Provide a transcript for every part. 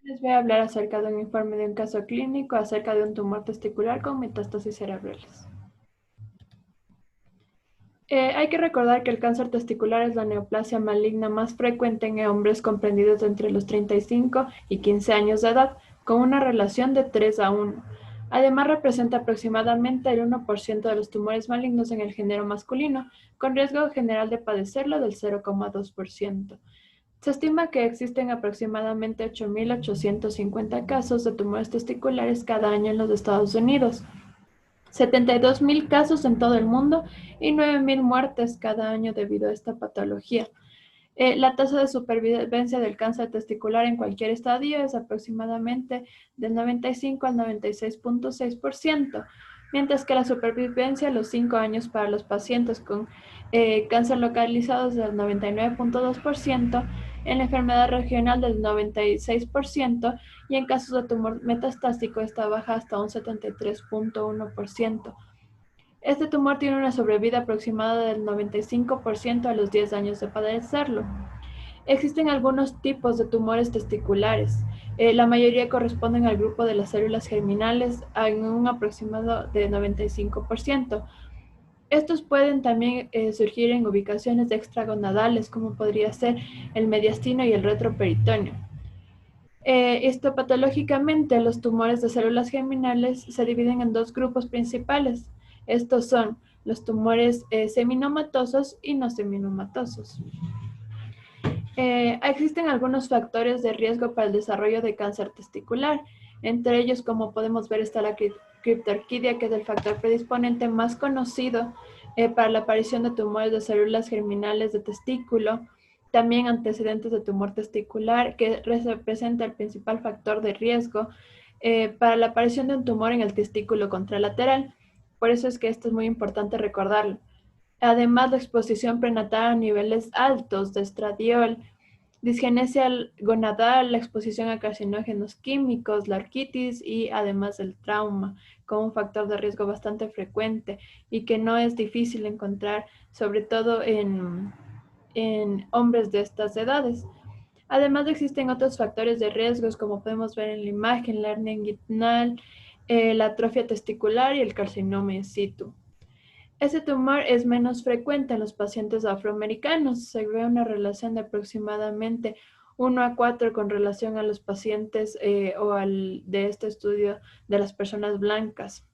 Les voy a hablar acerca de un informe de un caso clínico acerca de un tumor testicular con metástasis cerebrales. Hay que recordar que el cáncer testicular es la neoplasia maligna más frecuente en hombres comprendidos entre los 35 y 15 años de edad, con una relación de 3:1. Además, representa aproximadamente el 1% de los tumores malignos en el género masculino, con riesgo general de padecerlo del 0,2%. Se estima que existen aproximadamente 8.850 casos de tumores testiculares cada año en los Estados Unidos, 72.000 casos en todo el mundo y 9.000 muertes cada año debido a esta patología. La tasa de supervivencia del cáncer testicular en cualquier estadio es aproximadamente del 95 al 96,6%, mientras que la supervivencia a los 5 años para los pacientes con cáncer localizado es del 99,2%, en la enfermedad regional del 96% y en casos de tumor metastásico esta baja hasta un 73,1%. Este tumor tiene una sobrevida aproximada del 95% a los 10 años de padecerlo. Existen algunos tipos de tumores testiculares. La mayoría corresponden al grupo de las células germinales en un aproximado de 95%. Estos pueden también surgir en ubicaciones extragonadales, como podría ser el mediastino y el retroperitoneo. Histopatológicamente, los tumores de células germinales se dividen en dos grupos principales. Estos son los tumores seminomatosos y no seminomatosos. Existen algunos factores de riesgo para el desarrollo de cáncer testicular. Entre ellos, como podemos ver, está la criptorquidia, que es el factor predisponente más conocido para la aparición de tumores de células germinales de testículo. También antecedentes de tumor testicular, que representa el principal factor de riesgo para la aparición de un tumor en el testículo contralateral. Por eso es que esto es muy importante recordarlo. Además, la exposición prenatal a niveles altos de estradiol, disgenesia gonadal, la exposición a carcinógenos químicos, la orquitis y además el trauma, como un factor de riesgo bastante frecuente y que no es difícil encontrar, sobre todo en hombres de estas edades. Además, existen otros factores de riesgos, como podemos ver en la imagen, la hernia inguinal, la atrofia testicular y el carcinoma in situ. Este tumor es menos frecuente en los pacientes afroamericanos. Se ve una relación de aproximadamente 1:4 con relación a los pacientes de este estudio de las personas blancas.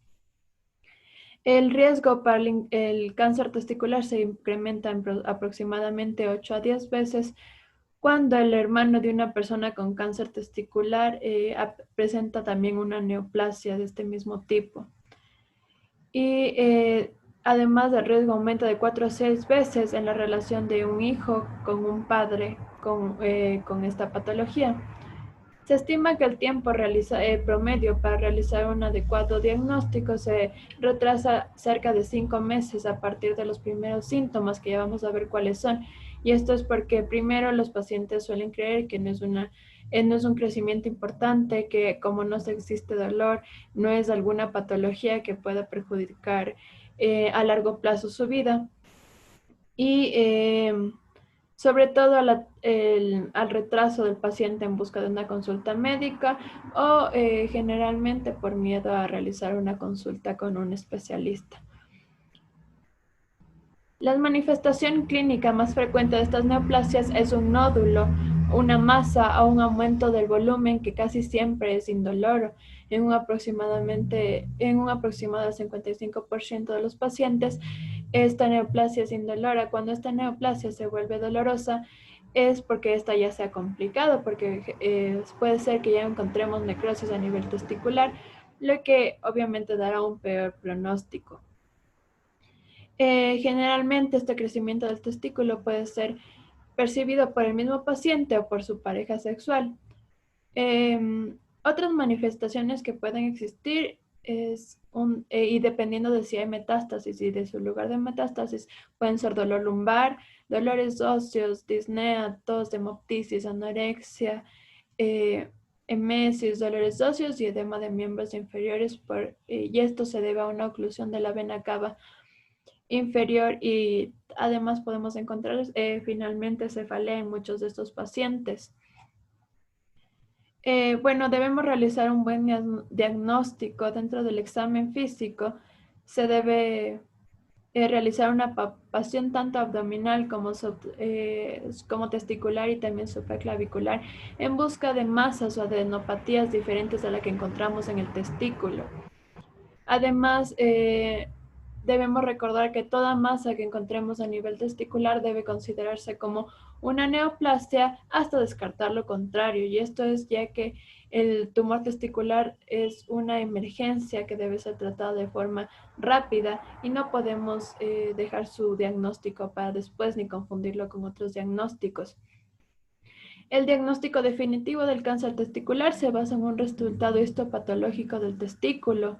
El riesgo para el cáncer testicular se incrementa en aproximadamente 8 a 10 veces cuando el hermano de una persona con cáncer testicular presenta también una neoplasia de este mismo tipo. Y además el riesgo aumenta de 4 a 6 veces en la relación de un hijo con un padre con esta patología. Se estima que el tiempo promedio para realizar un adecuado diagnóstico se retrasa cerca de 5 meses a partir de los primeros síntomas, que ya vamos a ver cuáles son. Y esto es porque primero los pacientes suelen creer que no es un crecimiento importante, que como no existe dolor, no es alguna patología que pueda perjudicar a largo plazo su vida. Y sobre todo al retraso del paciente en busca de una consulta médica o generalmente por miedo a realizar una consulta con un especialista. La manifestación clínica más frecuente de estas neoplasias es un nódulo, una masa o un aumento del volumen que casi siempre es indoloro. En un aproximado del 55% de los pacientes, esta neoplasia es indolora. Cuando esta neoplasia se vuelve dolorosa, es porque esta ya se ha complicado, porque puede ser que ya encontremos necrosis a nivel testicular, lo que obviamente dará un peor pronóstico. Generalmente este crecimiento del testículo puede ser percibido por el mismo paciente o por su pareja sexual. Otras manifestaciones que pueden existir y dependiendo de si hay metástasis y de su lugar de metástasis, pueden ser dolor lumbar, dolores óseos, disnea, tos, hemoptisis, anorexia, emesis, dolores óseos y edema de miembros inferiores, y esto se debe a una oclusión de la vena cava inferior, y además podemos encontrar finalmente cefalea en muchos de estos pacientes. Bueno, debemos realizar un buen diagnóstico dentro del examen físico. Se debe realizar una palpación tanto abdominal como testicular y también supraclavicular en busca de masas o adenopatías diferentes a la que encontramos en el testículo. Además, debemos recordar que toda masa que encontremos a nivel testicular debe considerarse como una neoplasia hasta descartar lo contrario. Y esto es ya que el tumor testicular es una emergencia que debe ser tratada de forma rápida y no podemos dejar su diagnóstico para después ni confundirlo con otros diagnósticos. El diagnóstico definitivo del cáncer testicular se basa en un resultado histopatológico del testículo.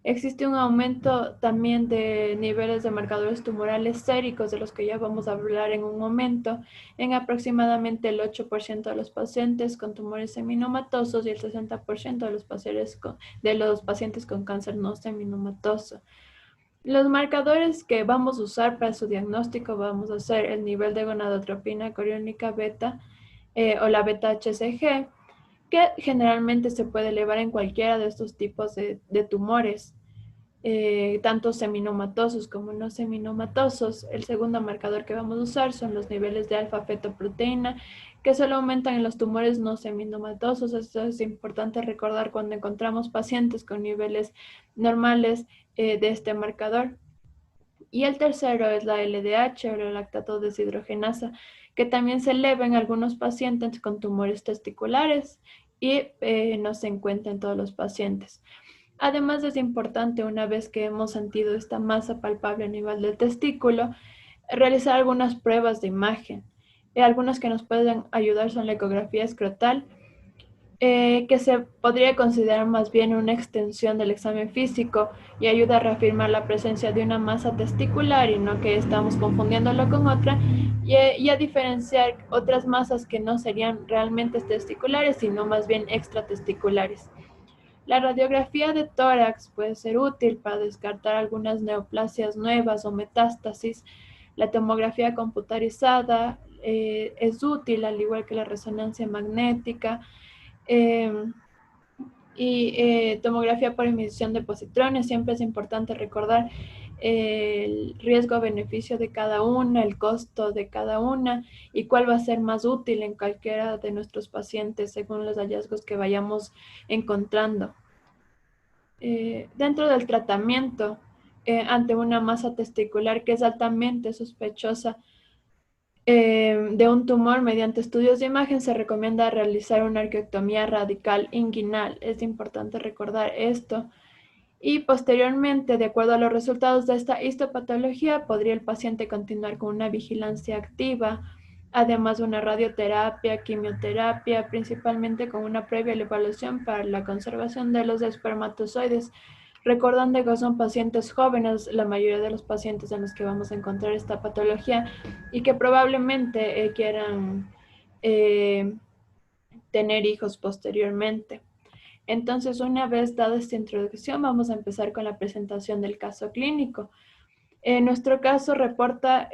Existe un aumento también de niveles de marcadores tumorales séricos, de los que ya vamos a hablar en un momento, en aproximadamente el 8% de los pacientes con tumores seminomatosos y el 60% de los pacientes con cáncer no seminomatoso. Los marcadores que vamos a usar para su diagnóstico vamos a ser el nivel de gonadotropina coriónica beta o la beta-HCG, que generalmente se puede elevar en cualquiera de estos tipos de tumores, tanto seminomatosos como no seminomatosos. El segundo marcador que vamos a usar son los niveles de alfa-fetoproteína, que solo aumentan en los tumores no seminomatosos. Esto es importante recordar cuando encontramos pacientes con niveles normales de este marcador. Y el tercero es la LDH o la lactato deshidrogenasa, que también se eleva en algunos pacientes con tumores testiculares y no se encuentra en todos los pacientes. Además, es importante, una vez que hemos sentido esta masa palpable a nivel del testículo, realizar algunas pruebas de imagen. Algunas que nos pueden ayudar son la ecografía escrotal, que se podría considerar más bien una extensión del examen físico y ayuda a reafirmar la presencia de una masa testicular y no que estamos confundiéndolo con otra, y a diferenciar otras masas que no serían realmente testiculares, sino más bien extratesticulares. La radiografía de tórax puede ser útil para descartar algunas neoplasias nuevas o metástasis. La tomografía computarizada es útil, al igual que la resonancia magnética. Eh, tomografía por emisión de positrones. Siempre es importante recordar el riesgo-beneficio de cada una, el costo de cada una y cuál va a ser más útil en cualquiera de nuestros pacientes según los hallazgos que vayamos encontrando. Dentro del tratamiento ante una masa testicular que es altamente sospechosa de un tumor, mediante estudios de imagen se recomienda realizar una arqueectomía radical inguinal. Es importante recordar esto. Y posteriormente, de acuerdo a los resultados de esta histopatología, podría el paciente continuar con una vigilancia activa, además de una radioterapia, quimioterapia, principalmente con una previa evaluación para la conservación de los espermatozoides. Recordando que son pacientes jóvenes, la mayoría de los pacientes en los que vamos a encontrar esta patología y que probablemente quieran tener hijos posteriormente. Entonces, una vez dada esta introducción, vamos a empezar con la presentación del caso clínico. En nuestro caso reporta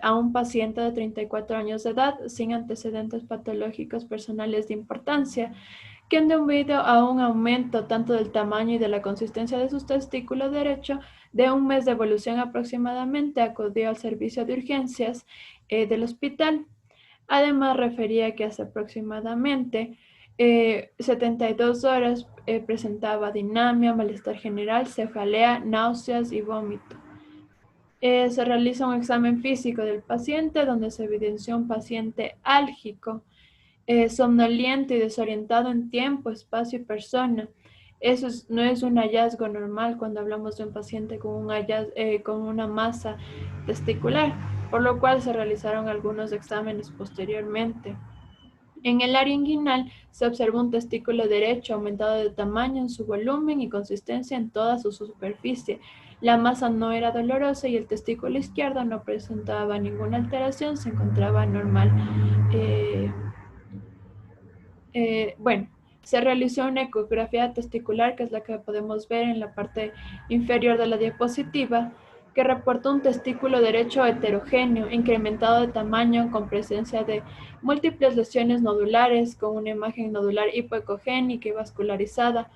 a un paciente de 34 años de edad sin antecedentes patológicos personales de importancia, quien debido a un aumento tanto del tamaño y de la consistencia de sus testículos derecho de un mes de evolución aproximadamente, acudió al servicio de urgencias del hospital. Además, refería que hace aproximadamente 72 horas presentaba dinamia, malestar general, cefalea, náuseas y vómito. Se realiza un examen físico del paciente donde se evidenció un paciente álgico, somnoliento y desorientado en tiempo, espacio y persona. Eso no es un hallazgo normal cuando hablamos de un paciente con una masa testicular, por lo cual se realizaron algunos exámenes posteriormente. En el área inguinal se observó un testículo derecho aumentado de tamaño en su volumen y consistencia en toda su superficie. La masa no era dolorosa y el testículo izquierdo no presentaba ninguna alteración, se encontraba normal. Bueno, se realizó una ecografía testicular, que es la que podemos ver en la parte inferior de la diapositiva, que reportó un testículo derecho heterogéneo, incrementado de tamaño, con presencia de múltiples lesiones nodulares, con una imagen nodular hipoecogénica y vascularizada,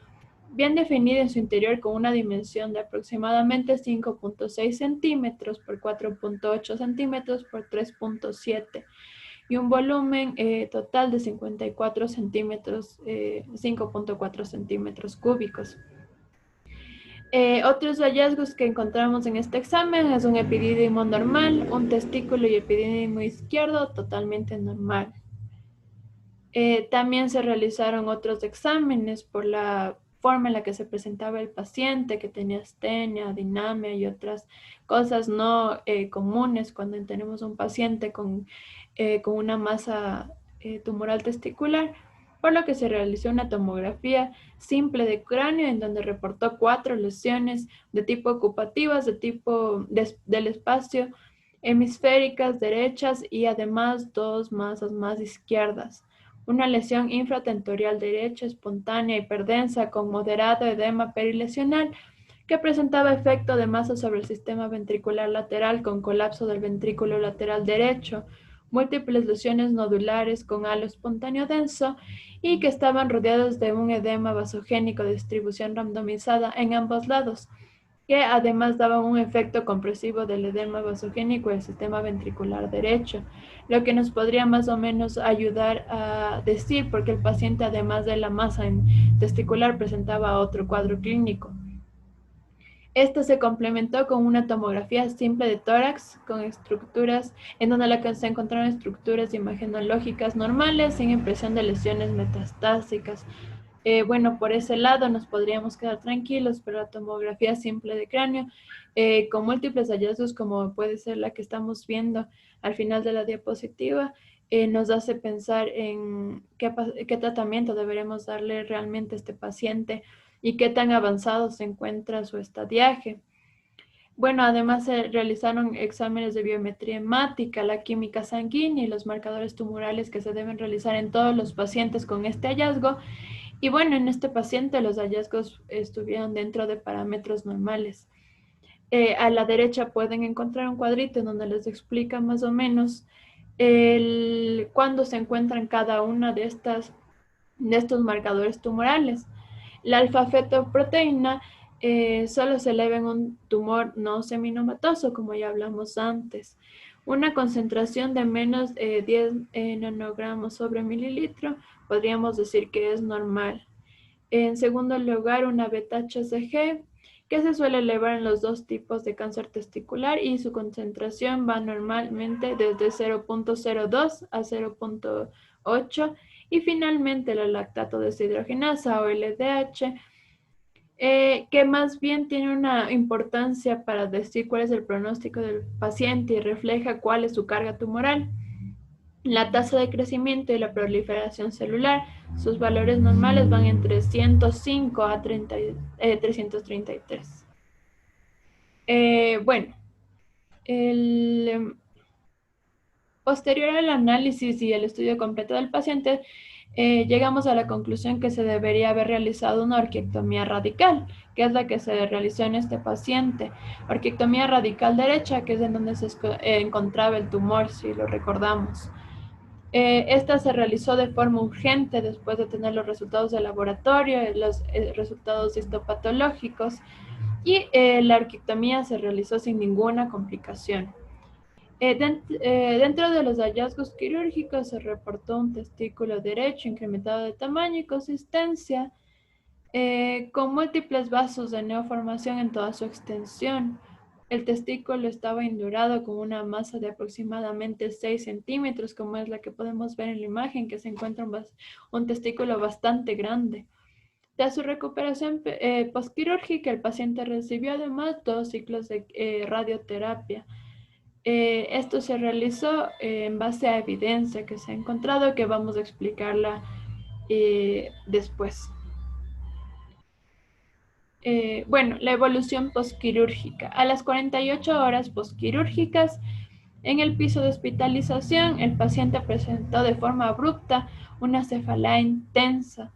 bien definida en su interior con una dimensión de aproximadamente 5.6 centímetros por 4.8 centímetros por 3.7 y un volumen total de 54 centímetros, 5.4 centímetros cúbicos. Otros hallazgos que encontramos en este examen es un epidídimo normal, un testículo y epidídimo izquierdo totalmente normal. También se realizaron otros exámenes por la forma en la que se presentaba el paciente, que tenía astenia, dinamia y otras cosas no comunes cuando tenemos un paciente con una masa tumoral testicular, por lo que se realizó una tomografía simple de cráneo en donde reportó 4 lesiones de tipo ocupativas, de tipo del espacio, hemisféricas derechas y además 2 masas más izquierdas. Una lesión infratentorial derecha espontánea hiperdensa con moderado edema perilesional que presentaba efecto de masa sobre el sistema ventricular lateral con colapso del ventrículo lateral derecho, múltiples lesiones nodulares con halo espontáneo denso y que estaban rodeados de un edema vasogénico de distribución randomizada en ambos lados, que además daban un efecto compresivo del edema vasogénico del sistema ventricular derecho, lo que nos podría más o menos ayudar a decir porque el paciente, además de la masa testicular, presentaba otro cuadro clínico. Esto se complementó con una tomografía simple de tórax con estructuras en donde se encontraron estructuras imagenológicas normales sin impresión de lesiones metastásicas. Bueno, por ese lado nos podríamos quedar tranquilos, pero la tomografía simple de cráneo con múltiples hallazgos como puede ser la que estamos viendo al final de la diapositiva, nos hace pensar en qué tratamiento deberemos darle realmente a este paciente y qué tan avanzado se encuentra su estadiaje. Bueno, además se realizaron exámenes de biometría hemática, la química sanguínea y los marcadores tumorales que se deben realizar en todos los pacientes con este hallazgo. Y bueno, en este paciente los hallazgos estuvieron dentro de parámetros normales. A la derecha pueden encontrar un cuadrito en donde les explica más o menos cuándo se encuentran cada una de estos marcadores tumorales. La alfa-fetoproteína solo se eleva en un tumor no seminomatoso, como ya hablamos antes. Una concentración de menos 10 nanogramos sobre mililitro, podríamos decir que es normal. En segundo lugar, una beta-HCG, que se suele elevar en los dos tipos de cáncer testicular y su concentración va normalmente desde 0.02 a 0.8. Y finalmente la lactato deshidrogenasa o LDH, que más bien tiene una importancia para decir cuál es el pronóstico del paciente y refleja cuál es su carga tumoral. La tasa de crecimiento y la proliferación celular, sus valores normales van entre 105 a 333. Bueno, posterior al análisis y el estudio completo del paciente, llegamos a la conclusión que se debería haber realizado una orquiectomía radical, que es la que se realizó en este paciente. Orquiectomía radical derecha, que es en donde se encontraba el tumor, si lo recordamos. Esta se realizó de forma urgente después de tener los resultados de laboratorio, los resultados histopatológicos, y la orquiectomía se realizó sin ninguna complicación. Dentro de los hallazgos quirúrgicos se reportó un testículo derecho incrementado de tamaño y consistencia, con múltiples vasos de neoformación en toda su extensión. El testículo estaba indurado con una masa de aproximadamente 6 centímetros, como es la que podemos ver en la imagen, que se encuentra un testículo bastante grande. Tras su recuperación postquirúrgica, el paciente recibió además 2 ciclos de radioterapia. Esto se realizó en base a evidencia que se ha encontrado, que vamos a explicarla después. Bueno, la evolución postquirúrgica. A las 48 horas postquirúrgicas, en el piso de hospitalización, el paciente presentó de forma abrupta una cefalea intensa,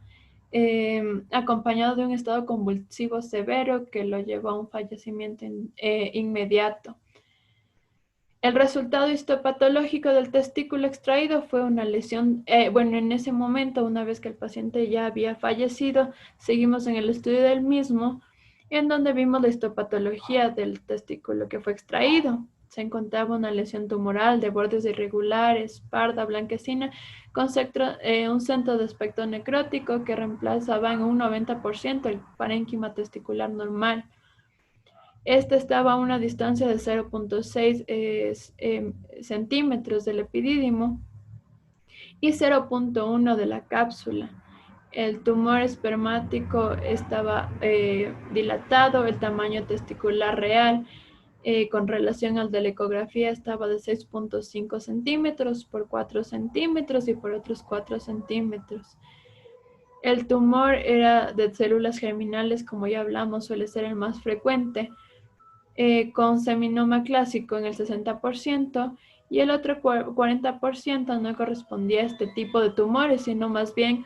acompañado de un estado convulsivo severo que lo llevó a un fallecimiento inmediato. El resultado histopatológico del testículo extraído fue una lesión, en ese momento, una vez que el paciente ya había fallecido, seguimos en el estudio del mismo, en donde vimos la histopatología del testículo que fue extraído. Se encontraba una lesión tumoral de bordes irregulares, parda, blanquecina, con un centro de aspecto necrótico que reemplazaba en un 90% el parénquima testicular normal. Este estaba a una distancia de 0.6 centímetros del epidídimo y 0.1 de la cápsula. El tumor espermático estaba dilatado, el tamaño testicular real con relación al de la ecografía estaba de 6.5 centímetros por 4 centímetros y por otros 4 centímetros. El tumor era de células germinales, como ya hablamos, suele ser el más frecuente, con seminoma clásico en el 60% y el otro 40% no correspondía a este tipo de tumores, sino más bien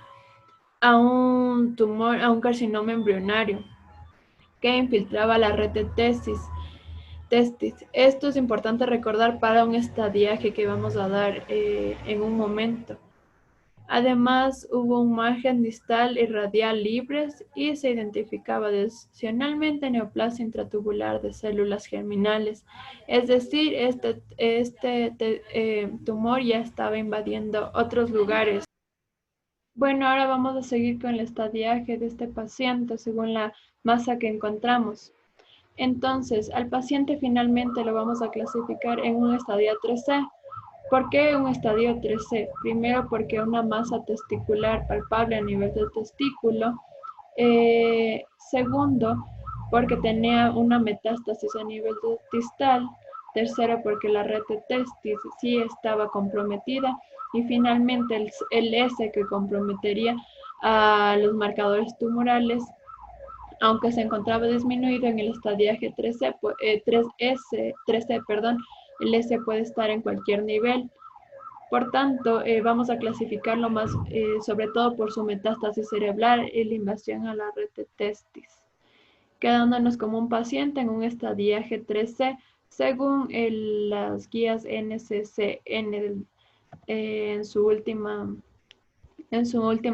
a un tumor, a un carcinoma embrionario que infiltraba la red de testis. Esto es importante recordar para un estadiaje que vamos a dar en un momento. Además, hubo un margen distal y radial libres y se identificaba adicionalmente neoplasia intratubular de células germinales. Es decir, tumor ya estaba invadiendo otros lugares. Bueno, ahora vamos a seguir con el estadiaje de este paciente según la masa que encontramos. Entonces, al paciente finalmente lo vamos a clasificar en un estadio 3C. ¿Por qué un estadio 3C? Primero, porque una masa testicular palpable a nivel del testículo. Segundo, porque tenía una metástasis a nivel distal. Tercero, porque la red de testis sí estaba comprometida. Y finalmente, el S que comprometería a los marcadores tumorales, aunque se encontraba disminuido en el estadiaje 3C, 3C, el S puede estar en cualquier nivel. Por tanto, vamos a clasificarlo más, sobre todo por su metástasis cerebral y la invasión a la red de testis, quedándonos como un paciente en un estadiaje 3C según las guías NCCN en su última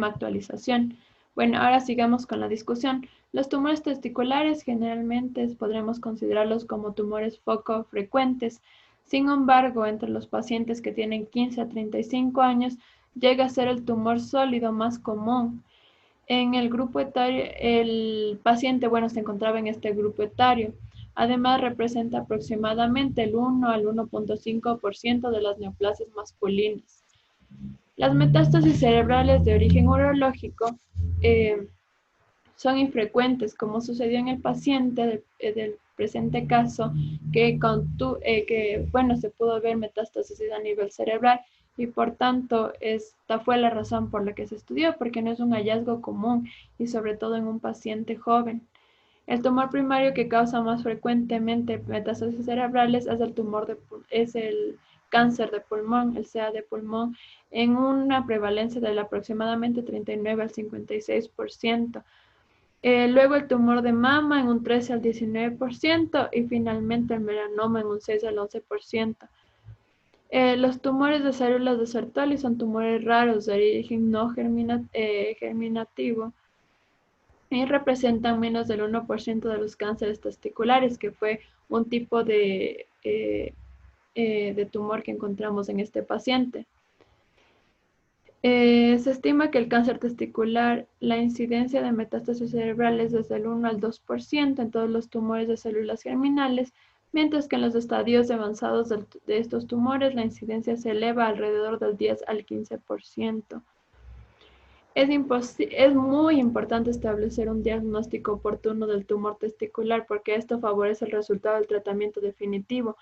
actualización. Bueno, ahora sigamos con la discusión. Los tumores testiculares generalmente podremos considerarlos como tumores foco frecuentes. Sin embargo, entre los pacientes que tienen 15 a 35 años, llega a ser el tumor sólido más común. En el grupo etario, el paciente, se encontraba en este grupo etario. Además, representa aproximadamente el 1 al 1.5% de las neoplasias masculinas. Las metástasis cerebrales de origen urológico son infrecuentes, como sucedió en el paciente del presente caso, que se pudo ver metástasis a nivel cerebral y por tanto esta fue la razón por la que se estudió, porque no es un hallazgo común y sobre todo en un paciente joven. El tumor primario que causa más frecuentemente metástasis cerebrales es el cáncer de pulmón, el CA de pulmón, en una prevalencia de aproximadamente 39 al 56%. Luego el tumor de mama en un 13 al 19% y finalmente el melanoma en un 6 al 11%. Los tumores de células de Sertoli son tumores raros de origen no germinativo y representan menos del 1% de los cánceres testiculares, que fue un tipo de tumor que encontramos en este paciente. Se estima que el cáncer testicular, la incidencia de metástasis cerebrales desde el 1 al 2% en todos los tumores de células germinales, mientras que en los estadios avanzados de estos tumores la incidencia se eleva alrededor del 10 al 15%. Es muy importante establecer un diagnóstico oportuno del tumor testicular porque esto favorece el resultado del tratamiento definitivo,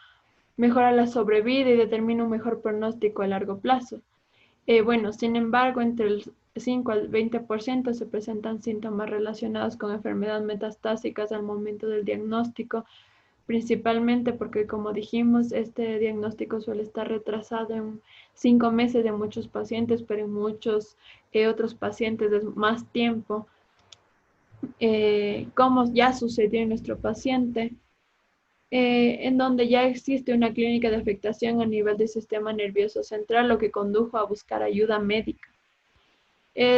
mejora la sobrevida y determina un mejor pronóstico a largo plazo. Sin embargo, entre el 5 al 20% se presentan síntomas relacionados con enfermedades metastásicas al momento del diagnóstico, principalmente porque, como dijimos, este diagnóstico suele estar retrasado en 5 meses de muchos pacientes, pero en muchos otros pacientes es más tiempo, como ya sucedió en nuestro paciente, en donde ya existe una clínica de afectación a nivel del sistema nervioso central, lo que condujo a buscar ayuda médica.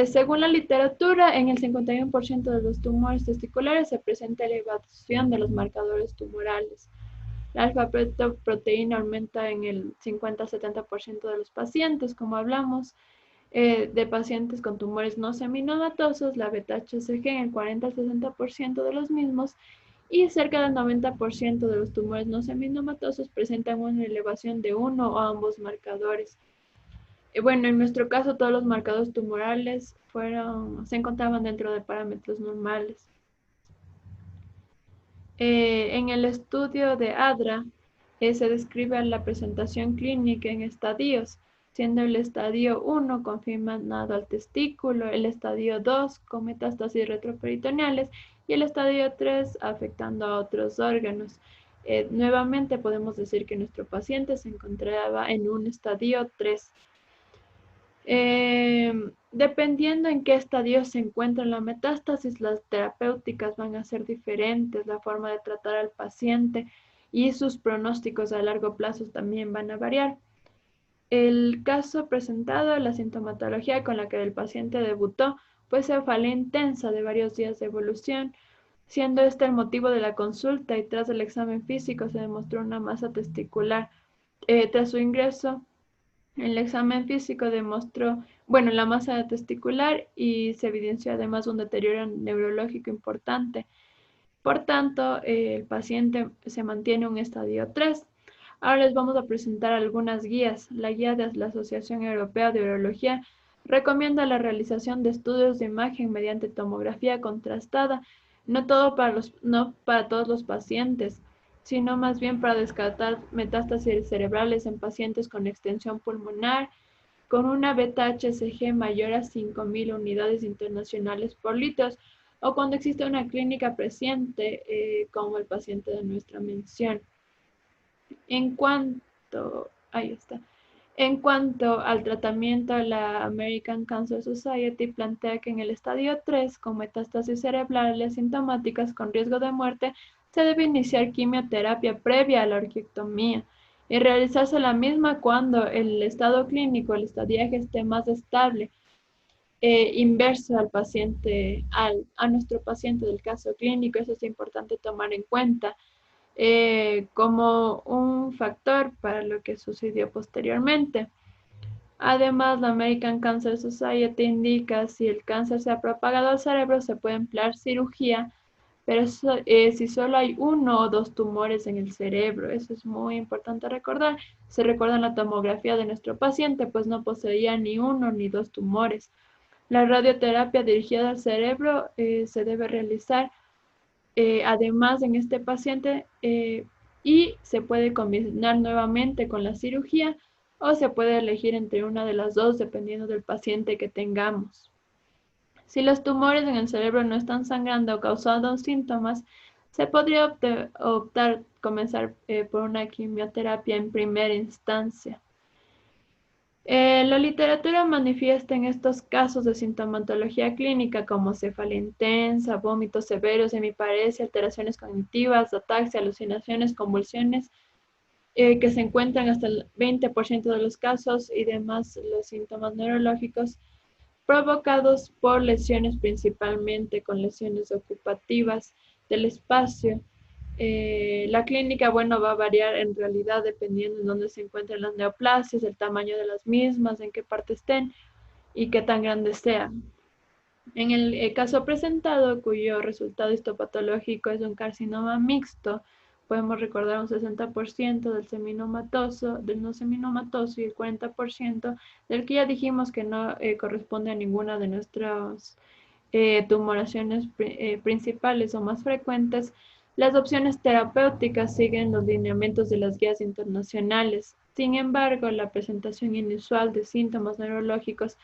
Según la literatura, en el 51% de los tumores testiculares se presenta elevación de los marcadores tumorales. La alfa-fetoproteína aumenta en el 50-70% de los pacientes, como hablamos, de pacientes con tumores no seminomatosos, la beta-HCG en el 40-60% de los mismos, y cerca del 90% de los tumores no seminomatosos presentan una elevación de uno o ambos marcadores. Bueno, en nuestro caso todos los marcadores tumorales se encontraban dentro de parámetros normales. En el estudio de ADRA se describe la presentación clínica en estadios, siendo el estadio 1 confinado al testículo, el estadio 2 con metástasis retroperitoneales y el estadio 3 afectando a otros órganos. Nuevamente podemos decir que nuestro paciente se encontraba en un estadio 3. Dependiendo en qué estadio se encuentra la metástasis, las terapéuticas van a ser diferentes, la forma de tratar al paciente y sus pronósticos a largo plazo también van a variar. El caso presentado, la sintomatología con la que el paciente debutó, fue cefalea intensa de varios días de evolución, siendo este el motivo de la consulta, y tras el examen físico se demostró una masa testicular. Tras su ingreso, el examen físico demostró, la masa testicular, y se evidenció además un deterioro neurológico importante. Por tanto, el paciente se mantiene en un estadio 3. Ahora les vamos a presentar algunas guías. La guía de la Asociación Europea de Urología recomienda la realización de estudios de imagen mediante tomografía contrastada, no para todos los pacientes, sino más bien para descartar metástasis cerebrales en pacientes con extensión pulmonar, con una beta-HCG mayor a 5.000 unidades internacionales por litro, o cuando existe una clínica presente, como el paciente de nuestra mención. En cuanto al tratamiento, la American Cancer Society plantea que en el estadio 3, con metástasis cerebrales sintomáticas con riesgo de muerte, se debe iniciar quimioterapia previa a la orquiectomía y realizarse la misma cuando el estado clínico, el estadiaje esté más estable, inverso al paciente, a nuestro paciente del caso clínico. Eso es importante tomar en cuenta como un factor para lo que sucedió posteriormente. Además, la American Cancer Society indica si el cáncer se ha propagado al cerebro, se puede emplear cirugía, pero si solo hay uno o dos tumores en el cerebro, eso es muy importante recordar. Se recuerda en la tomografía de nuestro paciente, pues no poseía ni uno ni dos tumores. La radioterapia dirigida al cerebro se debe realizar además en este paciente, y se puede combinar nuevamente con la cirugía, o se puede elegir entre una de las dos dependiendo del paciente que tengamos. Si los tumores en el cerebro no están sangrando o causando síntomas, se podría comenzar por una quimioterapia en primera instancia. La literatura manifiesta en estos casos de sintomatología clínica como cefalea intensa, vómitos severos, hemiparesia, alteraciones cognitivas, ataxia, alucinaciones, convulsiones, que se encuentran hasta el 20% de los casos, y demás los síntomas neurológicos provocados por lesiones, principalmente con lesiones ocupativas del espacio. La clínica, va a variar en realidad dependiendo en dónde se encuentran las neoplasias, el tamaño de las mismas, en qué parte estén y qué tan grandes sean. En el caso presentado, cuyo resultado histopatológico es un carcinoma mixto, podemos recordar un 60% del no seminomatoso y el 40% del que ya dijimos que no corresponde a ninguna de nuestras tumoraciones principales o más frecuentes. Las opciones terapéuticas siguen los lineamientos de las guías internacionales. Sin embargo, la presentación inusual de síntomas neurológicos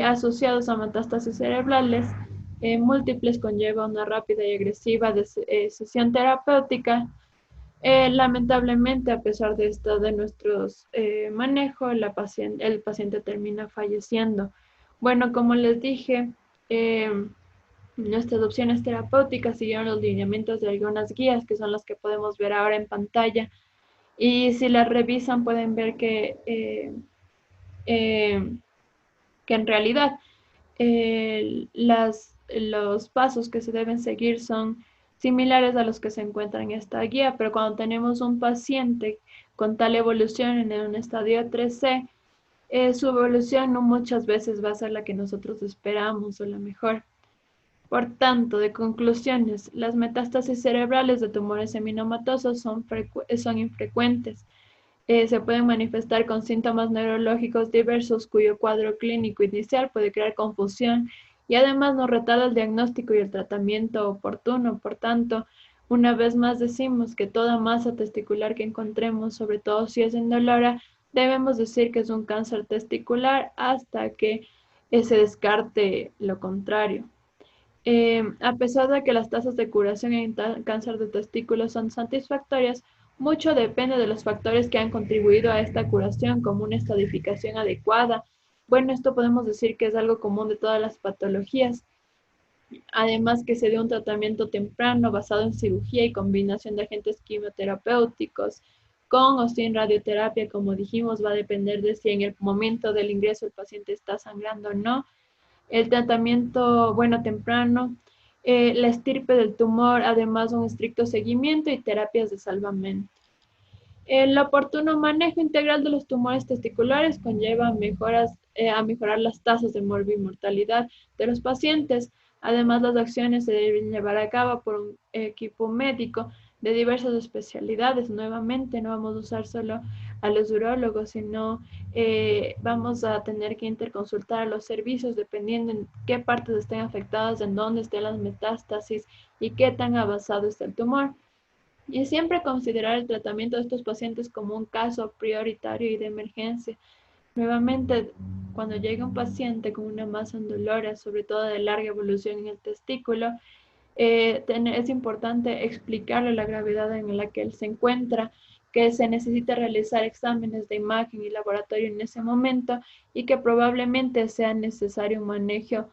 asociados a metástasis cerebrales múltiples conlleva una rápida y agresiva sesión terapéutica, Lamentablemente, a pesar de esto, de nuestros manejos, el paciente termina falleciendo. Bueno, como les dije, nuestras opciones terapéuticas siguieron los lineamientos de algunas guías, que son las que podemos ver ahora en pantalla. Y si las revisan, pueden ver eh, que en realidad los pasos que se deben seguir son similares a los que se encuentran en esta guía, pero cuando tenemos un paciente con tal evolución en un estadio 3C, su evolución no muchas veces va a ser la que nosotros esperamos o la mejor. Por tanto, de conclusiones, las metástasis cerebrales de tumores seminomatosos son infrecuentes. Se pueden manifestar con síntomas neurológicos diversos cuyo cuadro clínico inicial puede crear confusión y además nos retarda el diagnóstico y el tratamiento oportuno. Por tanto, una vez más decimos que toda masa testicular que encontremos, sobre todo si es indolora, debemos decir que es un cáncer testicular hasta que se descarte lo contrario. A pesar de que las tasas de curación en cáncer de testículos son satisfactorias, mucho depende de los factores que han contribuido a esta curación, como una estadificación adecuada. Bueno, esto podemos decir que es algo común de todas las patologías. Además, que se dé un tratamiento temprano basado en cirugía y combinación de agentes quimioterapéuticos con o sin radioterapia, como dijimos, va a depender de si en el momento del ingreso el paciente está sangrando o no. El tratamiento, bueno, temprano, la estirpe del tumor, además un estricto seguimiento y terapias de salvamento. El oportuno manejo integral de los tumores testiculares conlleva a mejorar las tasas de mortalidad de los pacientes. Además, las acciones se deben llevar a cabo por un equipo médico de diversas especialidades. Nuevamente, no vamos a usar solo a los urólogos, sino vamos a tener que interconsultar a los servicios dependiendo en qué partes estén afectadas, en dónde estén las metástasis y qué tan avanzado está el tumor. Y siempre considerar el tratamiento de estos pacientes como un caso prioritario y de emergencia. Nuevamente, cuando llega un paciente con una masa indolora, sobre todo de larga evolución en el testículo, es importante explicarle la gravedad en la que él se encuentra, que se necesita realizar exámenes de imagen y laboratorio en ese momento y que probablemente sea necesario un manejo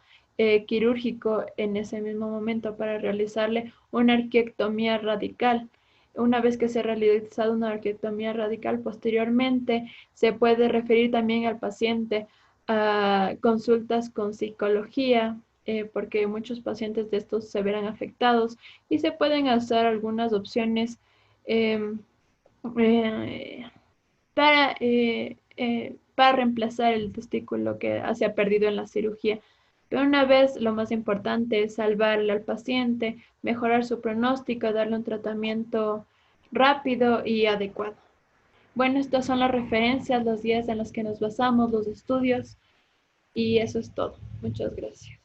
quirúrgico en ese mismo momento para realizarle una arqueectomía radical. Una vez que se ha realizado una arqueectomía radical, posteriormente se puede referir también al paciente a consultas con psicología, porque muchos pacientes de estos se verán afectados y se pueden hacer algunas opciones eh, eh, para reemplazar el testículo que se ha perdido en la cirugía. Pero una vez, lo más importante es salvarle al paciente, mejorar su pronóstico, darle un tratamiento rápido y adecuado. Bueno, estas son las referencias, los días en los que nos basamos, los estudios, y eso es todo. Muchas gracias.